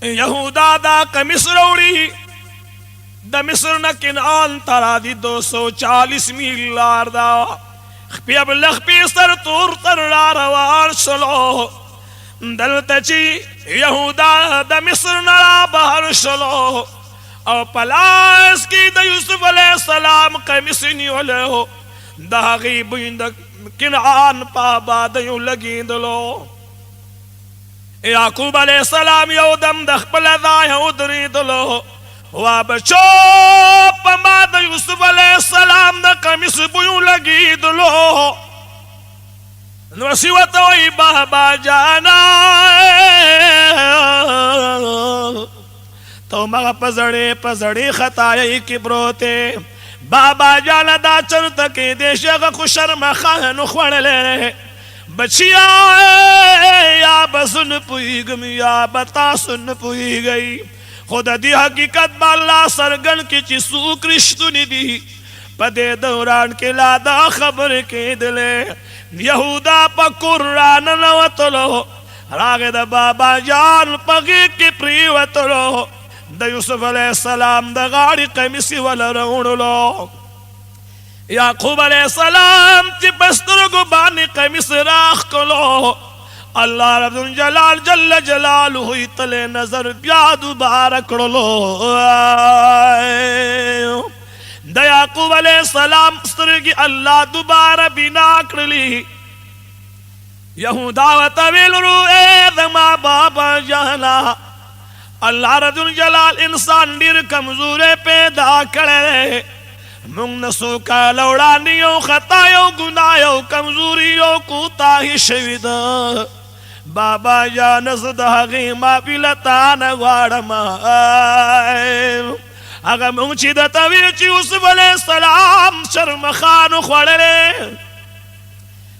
یہودا دا کمیس روڑی دا مصر نا کنعان ترا دی 240 میل لار دا خپی اب لخپی سر تور تر را روان شلو دلتا چی یہودا دا مصر نا بہر شلو او پلاس کی دا یوسف علیہ السلام کمیس نیولے ہو دا غیبین دا کنعان پابا دیو لگی دلو یعقوب علیہ السلام یو دم دخپل دایا ادری دلو وابچو پما دا یوسف علیہ السلام دا کمیس بیو لگی دلو نوسیوتوی بابا جانا تو مغا پزڑی خطائی کی بروتے بابا جانا دا چرتا کی دیشا کو شرم خانو خوڑ لے بچیا یا بسن پوئی گمی یا بتا سن پوئی گئی خود دی حقیقت با اللہ سرگن کی چی سوک رشتونی دی پدے دوران کے لادا خبر کے دلے یہودا پا قرآن نواتلو راگ دا بابا جان پغی کی پریواتلو دا یوسف علیہ السلام دا غاڑی قمیسی والا رونلو یعقوب علیہ السلام چی بسترگو بانی قمیس راخ کلو اللہ رب جلال جل جلالہ ہوئی تلے نظر بیادو بارکڑلو دا یعقوب علیہ السلام سترگی اللہ دوبارہ بنا کرلی یہودا و طویل رو اے دما بابا جانا اللہ رب جلال انسان دیر کمزورے پیدا کرے منگ نسو کا لوڑانیو خطایو گنایو کمزوریو کوتاہی شوید بابا جان صدا غیما پیلتان وارما اگا منگ چی دا طویل چی یوسف علیہ السلام شرم خانو خوڑلے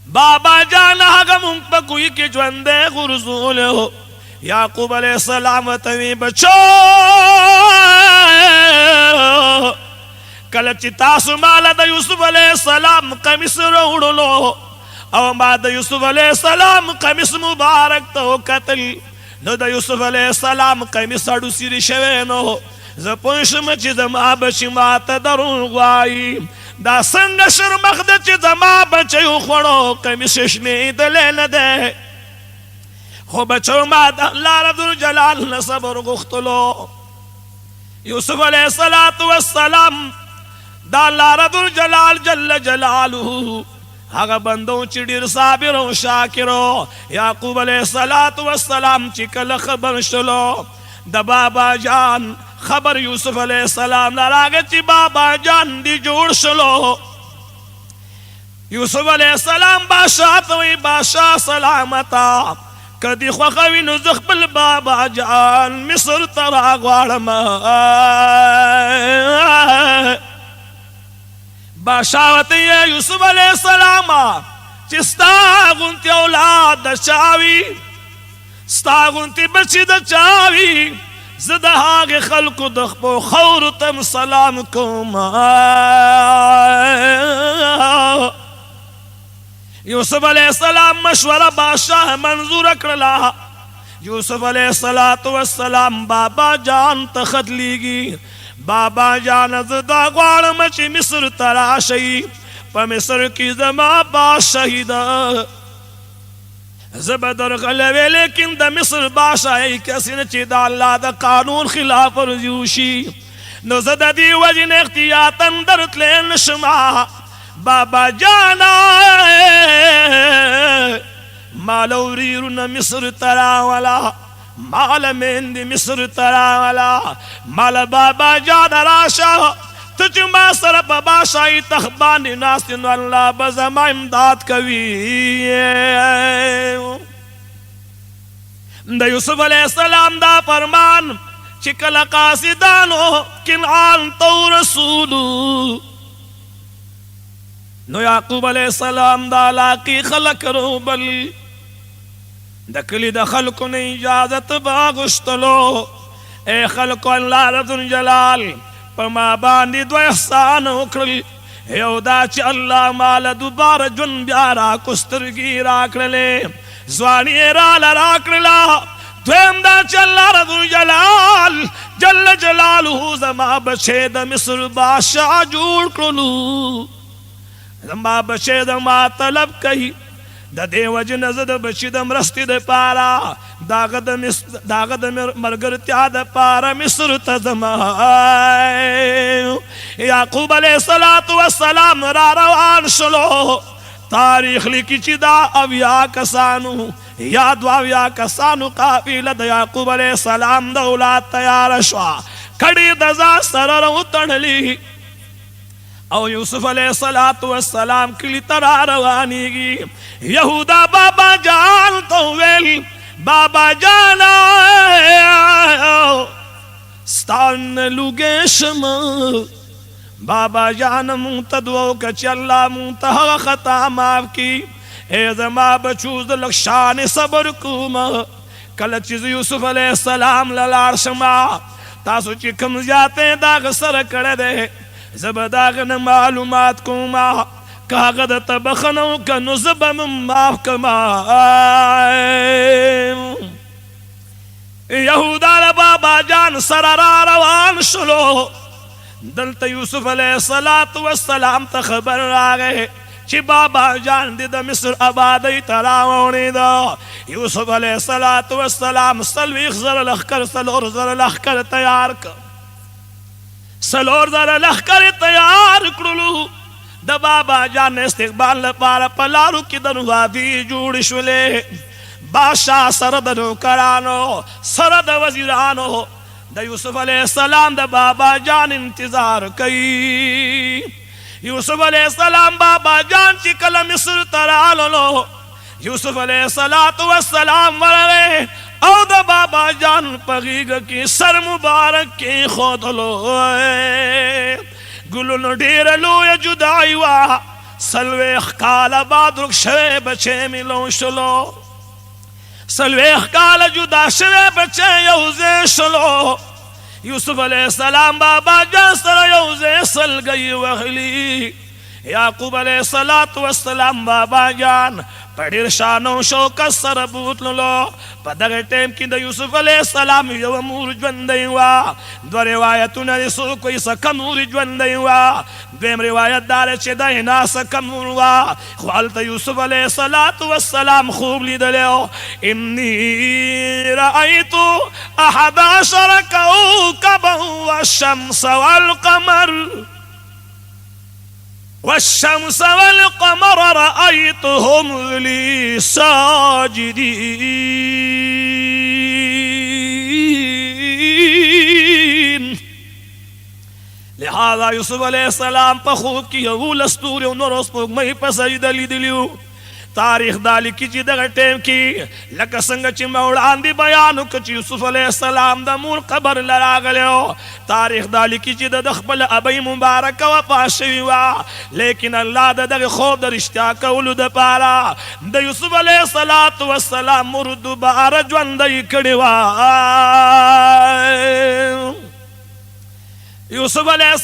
بابا جان اگا منگ پا کوئی کی جوندے غرزولے ہو یعقوب علیہ السلام توی بچو کلچی تاسو مالا دا یوسف علیہ السلام قمیس روڑلو او ما دا یوسف علیہ السلام قمیس مبارک تو قتل نو دا یوسف علیہ السلام قمیس اڑو سیری شوینو زپنشم چی زما بچی مات درون غوائی دا سنگ شرمخ دا چی زما بچی خوڑو قمیس شمی دلے ندے خو بچو ما دا اللہ رب جلال نصبر گختلو یوسف علیہ السلام دا اللہ رب جلال جل جلالہ آگا بندوں چی دیر صابروں شاکروں یعقوب علیہ السلام چی کل خبر شلو دا بابا جان خبر یوسف علیہ السلام لراغ چی بابا جان دی جوڑ شلو یوسف علیہ السلام باشا توی باشا سلامتا کدی خوخوی نزخ بل بابا جان مصر تراغ وارما باشاوتی یوسف علیہ السلام چستا گنتی اولاد دا چاوی ستا گنتی بچی دا چاوی زدہ آگ خلق دخپو خورتم سلام کم یوسف علیہ السلام مشورہ بادشاہ منظور اکرلا یوسف علیہ السلام بابا جان تخت لیگی بابا جان زدہ غوارم چی مصر تراشی پا مصر کی زمان بادشاہیدہ زبدر غلوے لیکن دا مصر بادشاہی کسی نچی دا اللہ دا قانون خلاف رجوشی نو زدہ دی وجن اختیاتن درت لین شما بابا جانا مالو ریرن مصر تراولا مال من دی مصر تراولا مال بابا جانا راشا تجھ ما سر بابا شاہی تخبانی ناسن اللہ بزم امداد کوی دا یوسف علیہ السلام دا فرمان چکل قاصدانو کنعان تو رسولو نو یعقوب علیہ السلام دا علاقی خلق رو بلی دکلی دا خلق نے اجازت باگشتلو اے خلق اللہ رب جلال پما باندی دو احسان اکرل یو دا چی اللہ مال دوبار جن بیارا کسترگی راکرلے زوانی رال راکرلا دویم دا چی اللہ رب جلال جلاله زما بچے د مصر بادشاہ جوړ کړلو زما بچے د ما طلب کئی د دې وجه نه زه د بچي د مرستې دپاره داغه د ملګرتیا دپاره مصر ته ځمه یعقوب علیه السلام را روان شلو تاریخ لیکي چې دا اویا کسانو یا دو اویا کسانو قافله د یعقوب علیه السلام د اولاد تیاره شوه کړي د ځان سره راوتړلي او یوسف علیہ السلام کلی ترا روانیگی یہودا بابا جان تو ویل بابا جانا ستان لوگے شما بابا جان منتدو کچ اللہ منتہا خطا ماف کی اے زما بچوز لکشان صبر کوما کل چیز یوسف علیہ السلام للار شما تاسو چکم جاتے داغ سر کردے زبداغن معلومات کوما کاغد تبخنو کنو زبم معاف کما یہودا بابا جان سرارا روان شلو دلتا یوسف علیہ السلام تا خبر آگئے چی بابا جان دی دا مصر آبادی تراؤنی دا یوسف علیہ السلام سلویخ زر لخکر سلور زر لخکر تیار کر سلور زر لخکر تیار کرلو دا بابا جان استقبال لپارا پلارو کی دنوادی جوڑ شولے بادشاہ سرد نوکرانو سرد وزیرانو دا یوسف علیہ السلام دا بابا جان انتظار کئی یوسف علیہ السلام بابا جان چی کل مصر ترالو یوسف علیہ السلام ورغے او دا بابا جان پغیگ کی سر مبارک کی خودلو گلو ڈیر لو یا جدائی وا سلویخ کالا بعد رک شوے بچے ملو شلو سلویخ کالا جدا شوے بچے یوزے شلو یوسف علیہ السلام بابا جان سر یوزے سل گئی وغلی یعقوب علیہ السلام بابا جان پڑیر شانو شوکت سر بوتلو پا دغی ٹیم کی دا یوسف علیہ السلام یو امور جوندئی وا دو روایتو نرسو کوئی سکم امور جوندئی وا دویم روایت دارے چی دا ہنا سکم امور وا خوالتا یوسف علیہ السلام خوب لی دلیو انی رأیتو احد عشر کوکبا والشمس والقمر والشمس والقمر رأيتهم لي ساجدين لہذا یوسف علیہ السلام پا خوب کی اول استوری و نورس پوک مہی پا سجدہ لی دلیو تاریخ دالی کی چی دغا ٹیم کی لکا سنگا چی موڑان دی بیانو کچی یوسف علیہ السلام دا مور قبر لراغلیو تاریخ دالی کی چی دا دخبل ابی مبارک و پاشوی وا لیکن اللہ دا دغا خوب دا رشتیا کولو دا پارا دا یوسف علیہ السلام مرد بارا جوان دا کڑی وا یوسف علیہ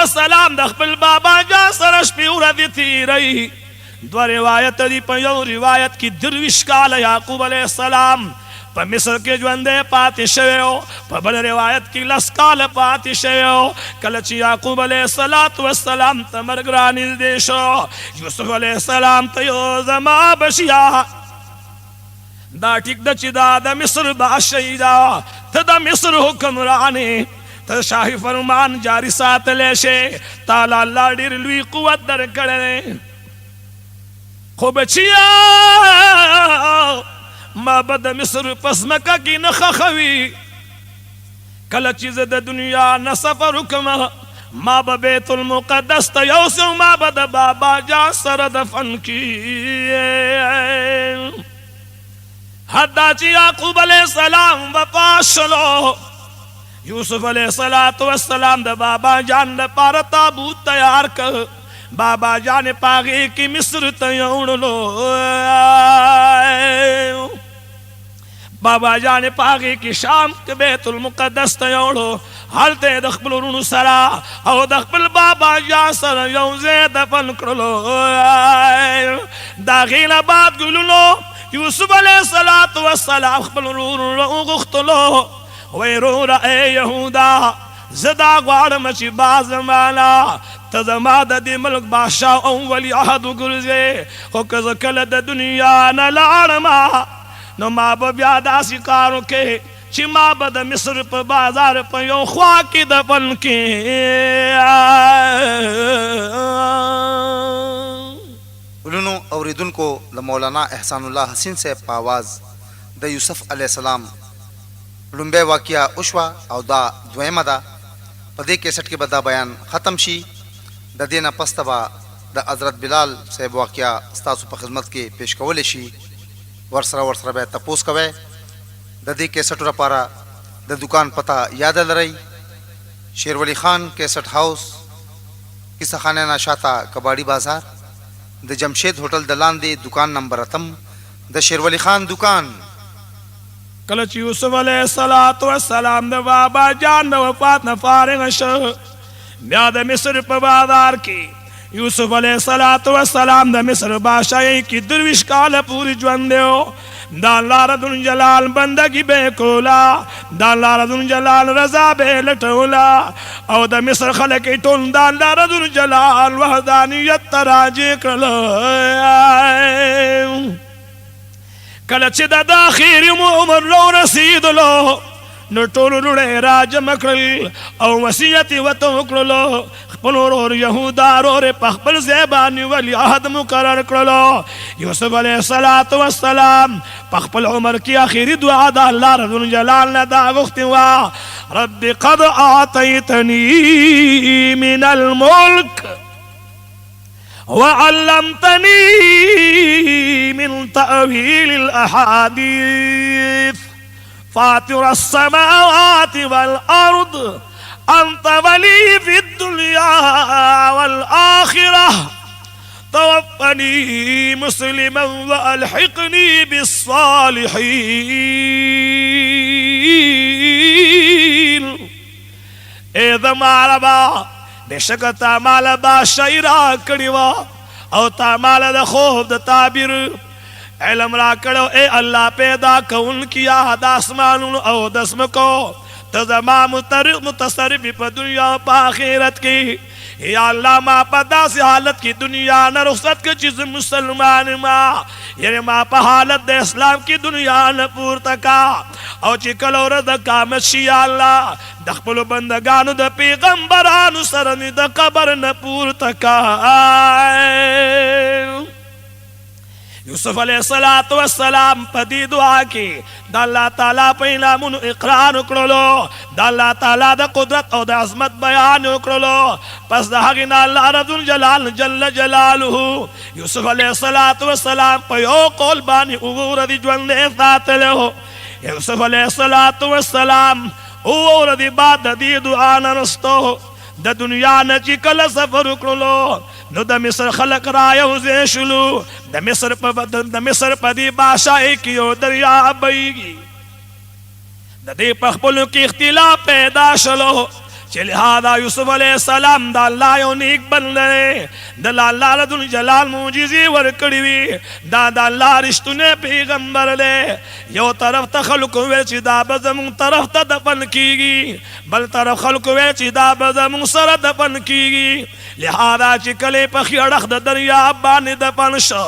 السلام دخبل بابا جا سرش پیورا دی تھی رئی دو روایت دی پا یو روایت کی درویش کال یعقوب علیہ السلام پا مصر کے جوندے پاتی شویو پا بل روایت کی لس کال پاتی شویو کلچی یعقوب علیہ السلام تمرگرانی دیشو یوسف علیہ السلام تیو زما بشیا دا ٹک دا چی دا مصر باشی تا دا مصر حکمرانی تا شاہی فرمان جاری سات لیشے تالا اللہ دیر لوی قوت در کڑنے خو بچیا ما بد مصر پس مکہ کی نخخوی کل چیز دا دنیا نسفر کما ما بیت المقدس تیوسو ما بد بابا جا سر دفن کی حدا چی یعقوب علیہ السلام وپاشلو یوسف علیہ السلام دا بابا جان دا پارا تابوت تیار کر بابا جان پاگی کی مصر تیوڑ لو بابا جان پاگی کی شام کے بیت المقدس تیوڑو حالتے دخبل رونو سرا او دخبل بابا جان سر یوزے دفن کرلو داغین بعد گلو یوسف علیہ السلام خبل رونو غختلو ویرور اے یہودا زدا غوارم چی باز مانا تزما دا دی ملک بادشاہ او ولی عہد گرزے خو کز کل دا دنیا نلارما نو ما با بیادا سی کارو کے چی ما با دا مصر پا بازار پا یو خواکی دا پن کے علونو اوریدن کو مولانا احسان اللہ حسین سے پاواز دا یوسف علیہ السلام لنبے واقعہ اشوا او دا دویمہ دا پدے کیسٹ کے بدا بیان ختم شی دا دینا پستبا دا حضرت بلال صاحب واقعہ استاسو پا خدمت کے پیش کولے شی ورسرہ بے تپوس کوئے دا دے کیسٹ را پارا دا دکان پتہ یاد لرائی شیر ولی خان کیسٹ ہاؤس کسا خانہ ناشاتا کباڑی بازار دا جمشید ہوٹل دلان دے دکان نمبر اتم دا شیر ولی خان دکان کلچ یوسف علیہ السلام دا بابا جان دا وفات نا فارغ شو بیا دا مصر پا بازار کی یوسف علیہ السلام دا مصر بادشاہی کی درویش کال پوری جوندے ہو دا اللہ رب الجلال بندگی بے کولا دا اللہ رب الجلال رضا بے لٹولا او دا مصر خلقی ٹون دا اللہ رب الجلال وحدانیت تراجی کرلو کلچ دا داخیر عمر رو رسیدلو نو ټول روڑے راج مکرل او وسیعتی وطو کرلو خپلو رور یہودا رور پخپل زیبانی ولی عہد مقرر کرلو یوسف علیہ السلام پخپل عمر کی آخری دعا دا اللہ رب الجلال ندا غختوا رب قد آتیتنی من الملک وعلمتنی من تأویل الاحادیث فاطر السماوات والأرض أنت ولي في الدنيا والآخرة توفني مسلما وألحقني بالصالحين إذا معلبا بشكتا معلبا شيرا كريوا أو تعمال دا خوف دا تعبير علم را کرو اے اللہ پیدا کون کیا داسمان او دسم کو تزما متصرف پا دنیا پا آخرت کی یا اللہ ما پا دا سی حالت کی دنیا نہ رخصت کی چیز مسلمان ما یعنی ما پا حالت دا اسلام کی دنیا نہ پورتکا او چکلو رد کامت شی یا اللہ دخپلو بندگانو دا پیغمبرانو سرنی دا قبر نہ پورتکا یوسف علیہ السلام پدی دعا کی دا اللہ تعالیٰ پہ نامون اقرار اکرلو دا اللہ تعالیٰ دا قدرت او دا عظمت بیان اکرلو پس دا حقنا اللہ رب الجلال جل جلالہ یوسف علیہ السلام پہ یو قول بانی اوور دی جوندے ذاتلے ہو یوسف علیہ السلام اوور دی بعد دی دعا نرستو دا دنیا نچی کل سفر اکرلو نو دا مصر خلق رایو زیشلو دا مصر پا دی بادشاہی کیو دریا بیگی دا دی پخپلو کی اختلاف پیدا شلو چھ لہذا یوسف علیہ السلام دا اللہ یو نیک بن لے دا اللہ رب الجلال موجزی ورکڑوی دا اللہ رشتنے پیغمبر لے یو طرف تا خلق ہوئے چی دا بزمون طرف تا دفن کیگی بل طرف خلق ہوئے چی دا بزمون سر دفن کیگی لہذا چی کلے پخی اڑخ دا دریا بانی دفن شو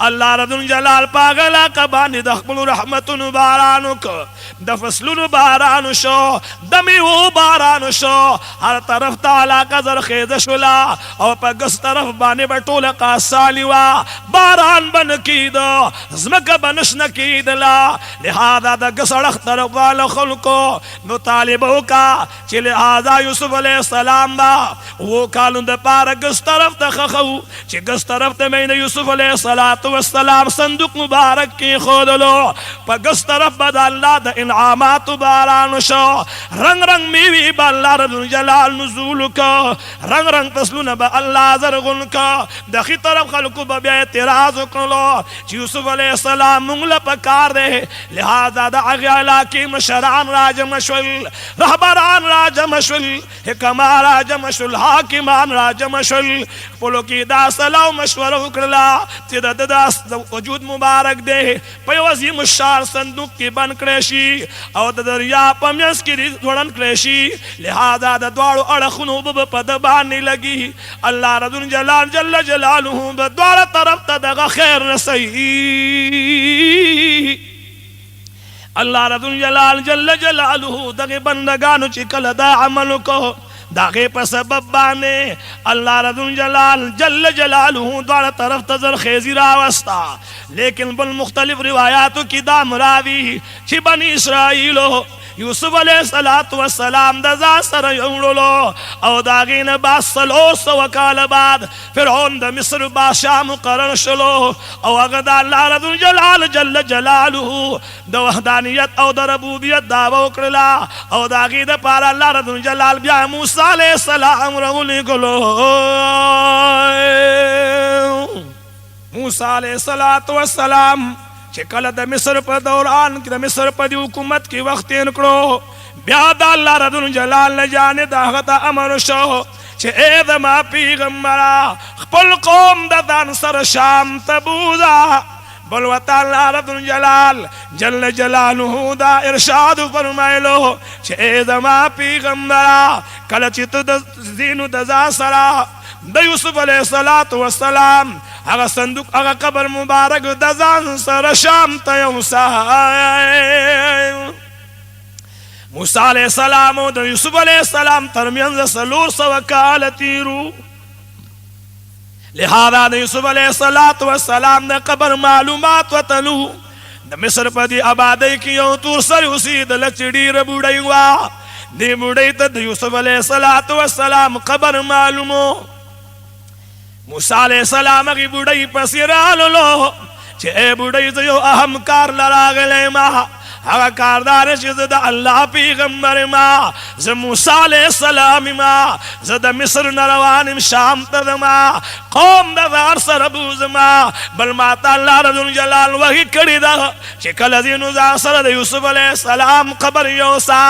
اللہ رب الجلال پاگلا کبانی دخبل رحمت بارانو کو دا فصل بارانو شو دمی وہ بارانو شو ہر طرف تعالیٰ کا زرخیز شلا اور پا گس طرف بانے بٹول قاسالیوا باران بن کی دو زمک بنش نکی دلا لہذا دا گس اڑخ طرف والا خلقو مطالبوں کا چی لہذا یوسف علیہ السلام با وہ کالون دا پارا گس طرف تا خخو چی گس طرف تا میں یوسف علیہ السلام صندوق مبارک کی خود لو پا گس طرف با دا اللہ دا انعامات باران شو رنگ رنگ میوی با اللہ رب رب جلال نزول کا رنگ رنگ فصلون با اللہ زرغن کا دخی طرف خلقو با بیا اعتراض کرلو یوسف علیہ السلام منگل پکار دے لہذا دا اغی علاقی مشران راج مشول رہبران راج مشول حکمان راج مشول حاکمان راج مشول پلو کی دا صلاح مشور اکرلا تیدا دا وجود مبارک دے پیو عظیم الشار صندوق کی بن کریشی او دا دریا پمیس کی دوڑن کریشی لہذا دا دوارو اڑخنو پدبانی لگی اللہ رب جلال جل جلالہ بدوار طرف تدغ خیر رسی اللہ رب جلال جل جلالہ دغ بندگانو چکل دا عملو کو داغے پر سبب بانے اللہ رب جلال جل جلالہ دوار طرف تزر خیزی راوستا لیکن بالمختلف روایاتو کی دام راوی چی بنی اسرائیلو یوسف علیہ السلام دزا سر یوڑلو او داغین باس سلو سوکال بعد فرعون دا مصر بادشاہ مقرر شلو او اغدا اللہ رب جلال جل جلالہ دا وحدانیت او دا ربوبیت دعوی کرلا او داغی دا پارا اللہ رب جلال بیا موسیٰ علیہ السلام رولی گلو موسیٰ علیہ السلام چکل دا مصر پا دوران کی دا مصر پا دی حکومت کی وقت انکڑو بیاد اللہ رب جلال نجانے دا غطا امر شو چھ اے دا ما پیغمبرا خپل قوم دا دان سر شام تبوزا بلوتا اللہ رب جلال جل جلالہ دا ارشاد فرمائلو چھ اے دا ما پیغمبرا کلچت دا زینو دا زا سرا دا یوسف علیہ السلام اگا صندوق اگا قبر مبارک دزان سر شام تیوسا موسیٰ علیہ السلام و یوسف علیہ السلام ترمین سلور سوکال تیرو لہذا یوسف علیہ السلام دا قبر معلومات و تلو دا مصر پا دی عبادی کیوں تور سر اسی دا لچڑی ربوڑی ہوا دی بوڑی تا یوسف علیہ السلام قبر معلومو موسیٰ علیہ السلام کی بڑائی پسیرانو لو چھے بڑائی تو یو اہم کار لراغلے ماں اگا کاردار چیز دا اللہ پیغمبر ما ز موسیٰ علیہ السلام ما زد مصر نروانم شام تد ما قوم دا غار سربوز ما بل ماتا اللہ رب جلال وحی کری دا چکل ازینو زا سر دا یوسف علیہ السلام قبر یوسا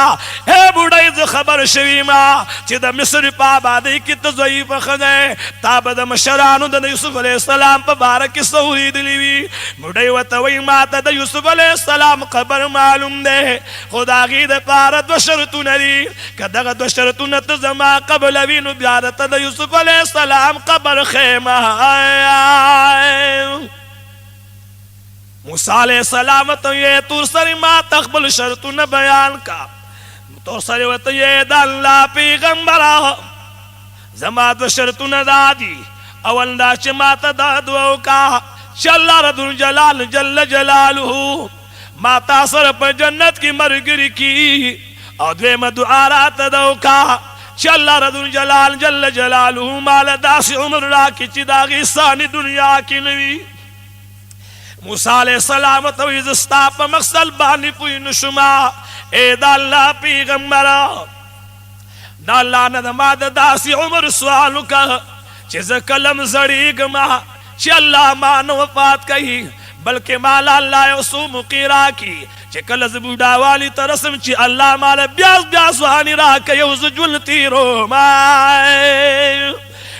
اے بڑائی دا خبر شوی ما چی دا مصر پا بادی کی تضعیف خدے تاب دا مشرانو دا یوسف علیہ السلام پا بارک سوری دلیوی بڑائی وطوی ماتا دا یوسف علیہ السلام قبر معلوم دے خدا غید پارت و شرطو ندی کہ دغا دو شرطو نتزما قبل وینو بیادت دا یوسف علیہ السلام قبر خیمہ موسیٰ علیہ السلام تو یہ تور سری ما تقبل شرطو نبیان کا تور سری و تو یہ دا اللہ پیغمبرہ زما دو شرطو ندادی اول دا چما تدادو کا چلا رب جلال جل جلالہ ما تاثر پر جنت کی مرگری کی اور دوے مدعا رات دو کا چل رب جلال جل جلالہ مال داس عمر را کی چداغی ثانی دنیا کی نوی موسیٰ علیہ السلام تویز استاپ مقصد بانی پوی نشما اے دا اللہ پیغمبرہ دا اللہ ندما دا داسی عمر سوالو کا چیز کلم زڑیگ ما چی اللہ مان وفات کہی بلکہ مالا اللہ یوسو مقیرہ کی چی کلز بوڑا والی ترسم چی اللہ مالا بیاس بیاس وانی راک یوز جل تیرو مائے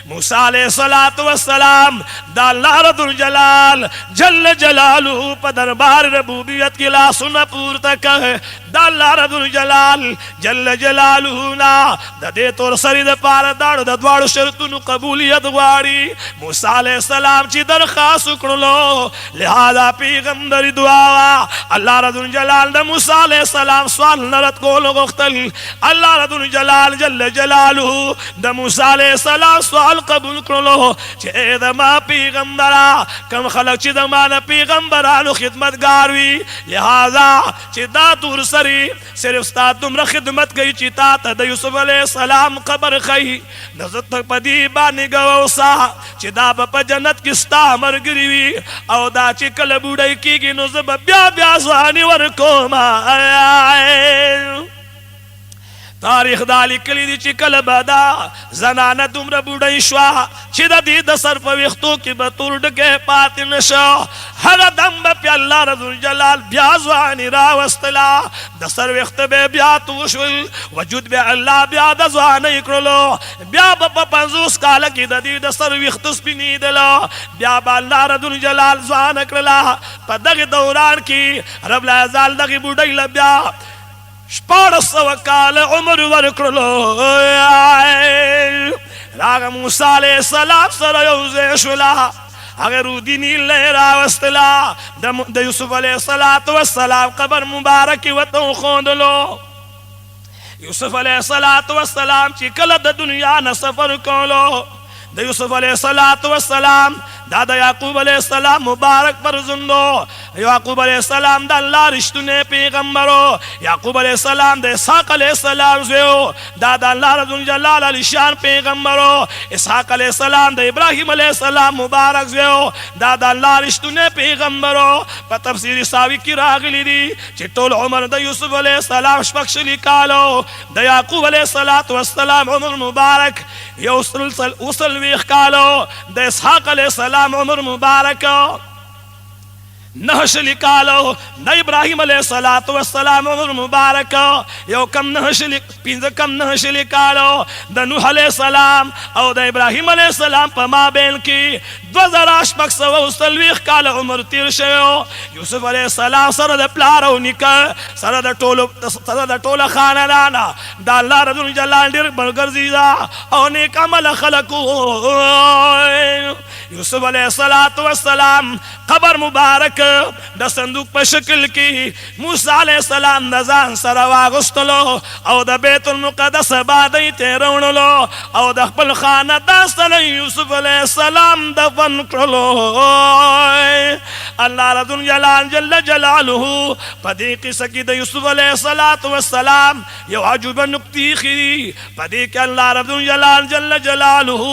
موسیٰ علیہ السلام دا اللہ رب الجلال جل جلالہ پا دربار ربوبیت کی لا سنہ پورتا کہ دا اللہ رب الجلال جل جلالہ نا دا دے طور سری دا پار داڑ دا دوار شرطن قبولیت واری موسیٰ علیہ السلام چی درخواست کرلو لہذا پیغمبر دعا اللہ رب الجلال دا موسیٰ علیہ السلام سوال نرد کولو گختل اللہ رب الجلال جل جلالہ دا موسیٰ علیہ السلام سوال قبول کرلو چھے دا ما پیغمبرا کم خلق چی دا مانا پیغمبرانو خدمت گاروی لہذا چی دا دور سری صرف ستا تمرا خدمت گئی چی تا تا دا یوسف علیہ السلام قبر خی نزد تک پا دی بانی گوسا چی دا با جنت کستا مرگریوی او دا چی کل بوڑای کی گی نزد بیا بیا سوانی ورکو ما تاریخ دالی کلی دی چی کل بدا زنانه دومره بوډۍ شوا چې د دې د سر په ویختو کې به تور ډکې پاتې نشو هغه دم به پې الله رب الجلال بیا ځواني راوستله د سر ویښته به بیا تو شول وجود به الله بیا د ځوانۍ کړلو بیا به په 50 کاله کې د دې د سر ویښته سپینېدله بیا به الله رب الجلال ځوانه کړله په دغه دوران کې رب العزال دغه بوډۍ له بیا 1400 کال عمر ورکړلو راغه موسی علیه السلام سره یو ځای شوله هغه رودي نیل نه راوستله د یوسف علیه السلام قبر مبارک ورته وښودلو یوسف علیه السلام چې کله د دنیا نه سفر کولو د یوسف علیه السلام دا د یعقوب علیه السلام مبارک فرزندو یعقوب علیه السلام د الله رښتونی پیغمبرو یعقوب علیه السلام د اسحاق علیه السلام زویو دا د الله رب الجلال علی شان پیغمبرو اسحاق علیه السلام د ابراهیم علیه السلام مبارک زویو دا د الله رښتونی پیغمبرو په تفسیر ساوی کې راغلی دي چې ټول عمر د یوسف علیه السلام 14 کالو د یعقوب علیه السلام عمر مبارک یو 30 کالو د اسحاق علیه السلام عمر مبارک 9 کالو د ابراهیم علیه السلام عمر مبارک یو کم 9 کالو د نوح علیه السلام او د ابراهیم علیه السلام په مابین کې 2840 کال عمر تیر شوی یوسف علیه السلام سره د پلار او نیکه سره د ټوله خاندان د الله رب الجلال ډېر ملګرځي او نیک عمل خلقو یوسف علیه السلام قبر مبارک د صندوق په شکل کې موسی علیه السلام د ځان سره واغوستلو او د بیت المقدس بادۍ ته راوړلو او د خپل خاندان سره یوسف علیه السلام دفن کړلو الله رب الجلال جل جلاله په دې قصه کې د یوسف علیه السلام یو عجوبه نقطې ښيي په دې کې الله رب الجلال جل جلاله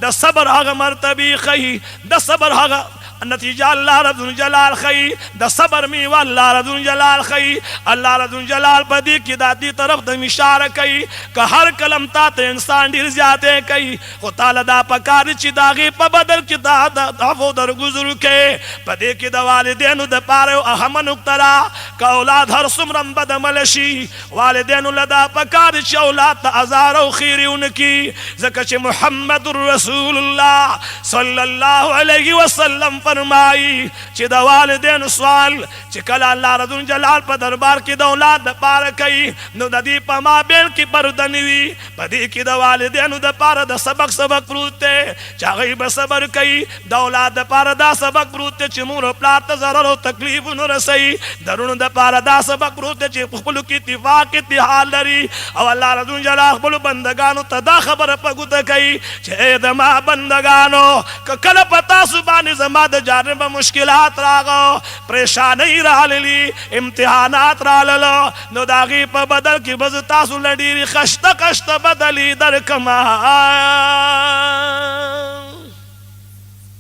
د صبر هغه مرتبه ښيي د صبر هغه نتیجہ اللہ رب الجلال خی دا صبر میوہ اللہ رب الجلال خی اللہ رب الجلال پا دی کی داتی طرف دا مشارہ کئی کہ ہر کلم تا تا انسان دیر زیادے کئی خو تالا دا پکاری چی داغی پا بدل کی دا دعفو در گزر کے پا دی کی دا والدینو دا پارے و اہم نکترا کہ اولاد ہر سمرم بدملشی والدینو لدا پکاری چی اولاد تا ازار و خیری انکی زکر چی محمد رسول اللہ صلی اللہ علیہ وسلم فرمائی چی دا والدین سوال چی کلا اللہ رب الجلال پا دربار کی دا اولاد دا پار کئی نو دا دی پا ما بیل کی پردنوی پا دی کی دا والدین دا پار دا سبق پروتے چاگئی با صبر کئی دا اولاد دا پار دا سبق پروتے چی مور و پلار تا ضرر و تکلیف نو رسی درون دا پار دا سبق پروتے چی خپلو کی اتفاق اتحال لری او اللہ رب الجلال خپلو بندگانو تا دا خبر پا گتا کئی چی اے دا ما بندگانو کہ کل پتا سبانی زما دا جانب مشکلات راغو پریشانی رالی امتحانات راللو نو داغی پا بدل کی بز تاسو لڈیری خشت خشت بدلی در کما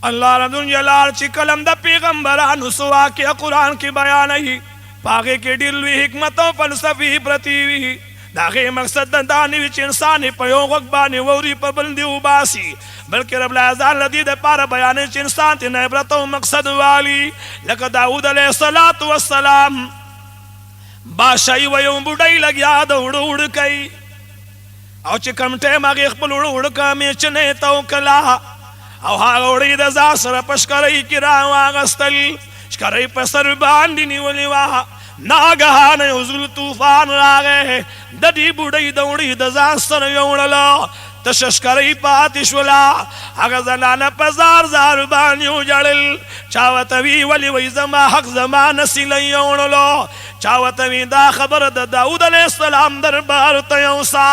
اللہ رب الجلال چی کلم دا پیغمبرانو سوا کیا قرآن کی بیانی پاگے کی ڈلوی حکمت و فلسفی پرتیوی داغی مقصد دانیوی چی انسانی پیو غقبانی ووری پا بلدی و باسی بلکہ رب العزال لدید پارا بیانے چی انسان تی نعبرت و مقصد والی لکہ داود علیہ السلام بادشاہی ویوں بڑھائی لگیا دوڑ اڑ کئی او چی کم ٹیم آگی اخبر اڑ کامی چنے تو کلا او ہاں اڑی دا زاسر پشکرائی کی راہ آگستل شکرائی پسر باندی نیولی واہ ناگہان عزل توفان راگے ددی بڑھائی دوڑی دا زاسر یوڑلو تششکری پاتشولا اگا زنانا پزار زار بانیو جڑل چاوتوی ولی وی زما حق زمان سلیونلو چاوتوی دا خبر دا داود علیہ السلام دربار تیوسا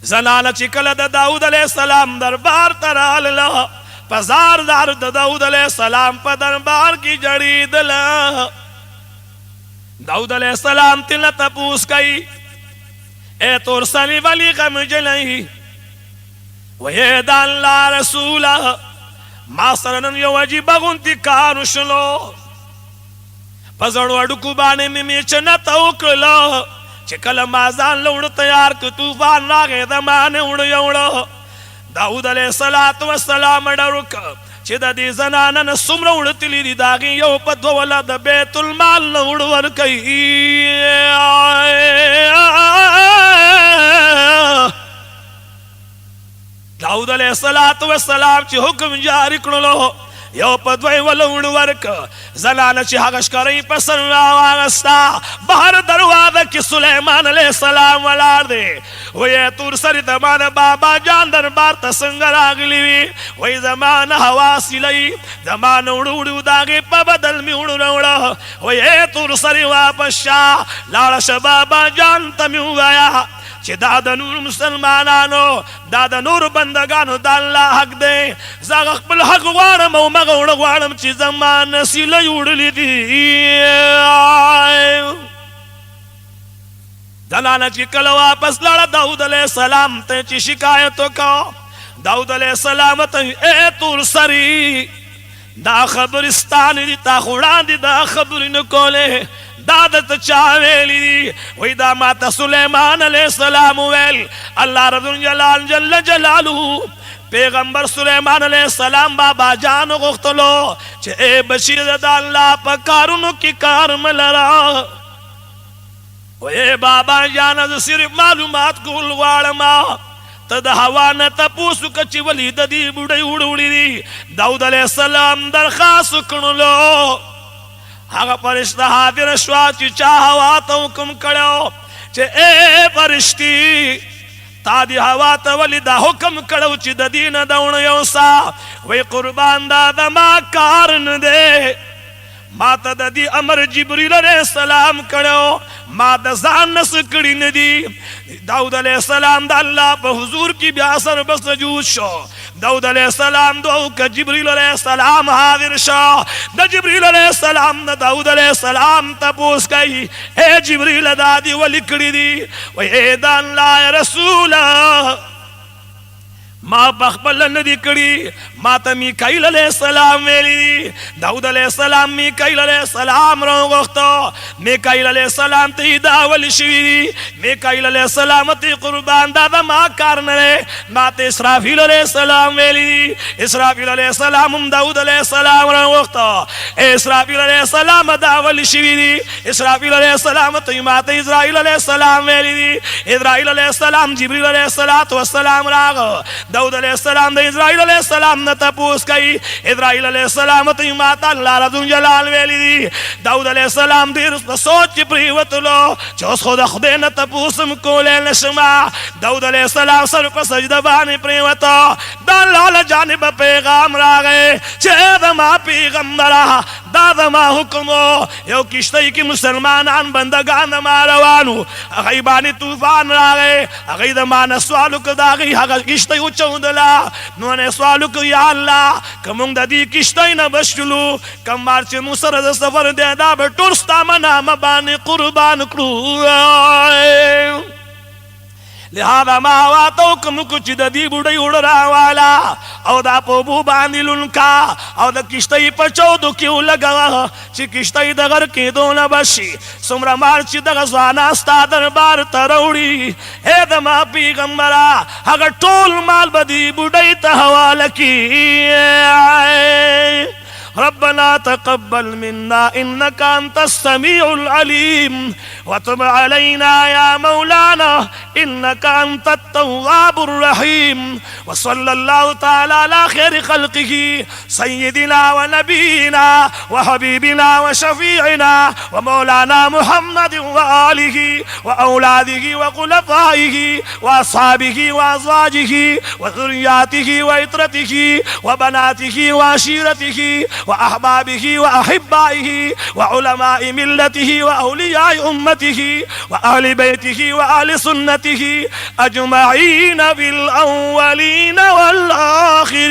زنانا چکل دا داود علیہ السلام دربار تراللو پزار زار دا داود علیہ السلام پا دربار کی جڑی دلا داود علیہ السلام تلتا پوس کئی اے ترسلی ولی غم جلئی وی دا اللہ رسولا ما سرنن یو عجیب غنتی کارو شلو پزڑو اڈکو بانے میں چنتا اکرلو چکل مازان لوڑ تیار کو طوفان راگے دمان اڑ یوڑو داود علیہ السلام ڈرک چی دا دی زنانن سمر اڑتلی دی داغی یو پا دولا دا بیت المال لوڑ ورکی داود علیہ السلام چی حکم جاری کرلو یو پا دوی ولوڑ ورک زنان چی حقش کری پسن راوانستا بہر دروازہ کی سلیمان علیہ السلام ولار دے وی تور سری دمان بابا جان دربار تسنگر آگلی وی وی زمان حواسی لئی زمان اڑوڑو داگی پا بدل می اڑو روڑا وی تور سری واپس شا لارش بابا جان تمیو آیا چی دادا نور مسلمانانو دادا نور بندگانو دا اللہ حق دے زاغ اقبل حق غوارم او مغوڑ غوارم چی زمان نسی لیوڑ لی دی دلانا چی کل واپس لڑا داود علیہ السلام تے چی شکایتو کا داود علیہ السلام تے اے تور سری دا خبرستانی دی تا خوڑان دی دا خبری نکولے دادت چاویلی دی وی دا ماتا سلیمان علیہ السلام ویل اللہ رب جلال جل جلالو پیغمبر سلیمان علیہ السلام بابا جانو گختلو چھ اے بشیر دا اللہ پا کارونو کی کار ملرا وی بابا جانا صرف معلومات کول وارما تد حوانا تپوسو کچی ولی دا دی بڑی اڑوڑی دی داود علیہ السلام درخواست کنلو آگا پرشتہ حاضر شوا چی چاہواتا حکم کڑو چی اے پرشتی تا دی حواتا ولی دا حکم کڑو چی دا دین دون یوسا وی قربان دا دا ما کارن دے ما تا دا دی امر جبریل علیہ السلام کڑو ما دا زان نس کڑی ندی داود علیہ السلام دا اللہ پا حضور کی بیاسر بس جوش شو داود علیہ السلام دعو کا جبریل علیہ السلام حاضر شو دا جبریل علیہ السلام دا داود علیہ السلام تپوس گئی اے جبریل دا دی ولکڑی دی وی اے دا اللہ رسولہ ما بخبل ندی کڑی ما تا میکائیل علیہ السلام ویلی دی داود علیہ السلام میکائیل علیہ السلام رو گختو میکائیل علیہ السلام تی داول شوی دی میکائیل علیہ السلام تی قربان دادا ما کارنرے ما تا اسرافیل علیہ السلام ویلی دی اسرافیل علیہ السلام داود علیہ السلام رو گختو اسرافیل علیہ السلام داول شوی دی اسرافیل علیہ السلام تی ما تا اسرائیل علیہ السلام ویلی دی اسرائیل علیہ السلام جبریل علیہ السلام راگو داود علیہ السلام دا اسرائیل علیہ السلام نا تپوس کئی اسرائیل علیہ السلام تی ماتا اللہ رضو جلال ویلی دی داود علیہ السلام دیر سوچ پریوت لو چوس خود خودے نا تپوسم کولے نشما داود علیہ السلام سر پر سجدہ بانی پریوتا دا اللہ جانب پیغام را گئے چھے دما پیغمبرہ دا دما حکمو یو کشتی کی مسلمانان بندگان دما روانو غیبانی طوفان را گئے غیدمان سوالو کدا غی حق کشتی چودلا نونے سوالو کہ یا اللہ کمونگ دا دی کشتای نا بشلو کم مارچ مسرد سفر دے دا بٹورستا منا مبانی قربان کرو لہذا ما واتو کم کچھ دا دی بڑی اڑ رہا والا او دا پوبو باندی لنکا او دا کشتای پچو دو کیوں لگا چی کشتای دا غر کی دونا بشی سمرا مارچی دا غزوانا ستا دربار تروڑی اے دا ما پیغمبرا اگر ٹول مال بدی بڑی تحوالکی ربنا تقبل منا إنك أنت السميع العليم وتب علينا يا مولانا إنك أنت التواب الرحيم وصلى الله تعالى على خير خلقه سيدنا ونبينا وحبيبنا وشفيعنا ومولانا محمد وآله وأولاده وخلفائه وأصحابه وأزواجه وذرياته وإطرته وبناته وعشيرته وأحبابه وأحبائه وعلماء ملته وأولياء أمته وأهل بيته وأهل سنته أجمعين بالأولين والآخرين.